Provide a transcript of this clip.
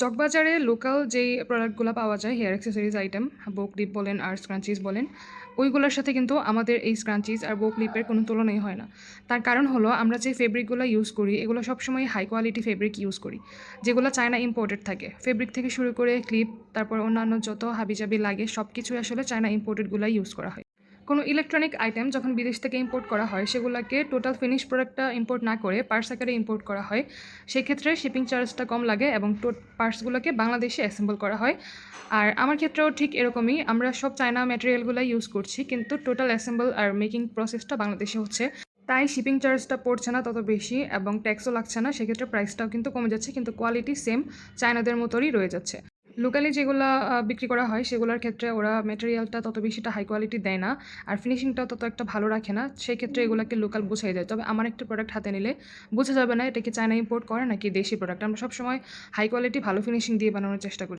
চকবাজারে local যেই প্রোডাক্টগুলো পাওয়া যায় হেয়ার অ্যাক্সেসরিজ আইটেম, বো ক্লিপ বলেন আর স্ক্রাঞ্চিজ বলেন, ওইগুলোর সাথে কিন্তু আমাদের এই স্ক্রাঞ্চিজ আর বো ক্লিপের কোনো তুলনাই হয় না। তার কারণ হলো আমরা যে ফেব্রিকগুলো ইউজ করি এগুলো সবসময় হাই কোয়ালিটি ফেব্রিক ইউজ করি, যেগুলো চায়না ইম্পোর্টেড থাকে। ফেব্রিক থেকে শুরু করে ক্লিপ, তারপর অন্যান্য যত হাবিজাবি লাগে সব কিছুই আসলে চায়না ইম্পোর্টেডগুলাই ইউজ করা হয়। কোনো ইলেকট্রনিক আইটেম যখন বিদেশ থেকে ইম্পোর্ট করা হয় সেগুলোকে টোটাল ফিনিশ প্রোডাক্টটা ইম্পোর্ট না করে পার্টস আকারে ইম্পোর্ট করা হয়। সেক্ষেত্রে শিপিং চার্জটা কম লাগে এবং পার্টসগুলোকে বাংলাদেশে অ্যাসেম্বল করা হয়। আর আমার ক্ষেত্রেও ঠিক এরকমই, আমরা সব চায়না ম্যাটেরিয়ালগুলো ইউজ করছি, কিন্তু টোটাল অ্যাসেম্বল আর মেকিং প্রসেসটা বাংলাদেশে হচ্ছে। তাই শিপিং চার্জটা পড়ছে না তত বেশি এবং ট্যাক্সও লাগছে না, সেক্ষেত্রে প্রাইসটাও কিন্তু কমে যাচ্ছে, কিন্তু কোয়ালিটি সেম চায়নাদের মতোই রয়ে যাচ্ছে। লোকালি যেগুলো বিক্রি করা হয় সেগুলোর ক্ষেত্রে ওরা ম্যাটেরিয়ালটা তত বেশিটা হাই কোয়ালিটি দেয় না, আর ফিনিশিংটাও তত একটা ভালো রাখে না। সেই ক্ষেত্রে এগুলোকে লোকাল বোঝাই যায়। তবে আমার একটা প্রোডাক্ট হাতে নিলে বোঝা যাবে না এটা কি চায়না ইম্পোর্ট করে নাকি দেশি প্রোডাক্ট। আমরা সবসময় হাই কোয়ালিটি ভালো ফিনিশিং দিয়ে বানানোর চেষ্টা করি।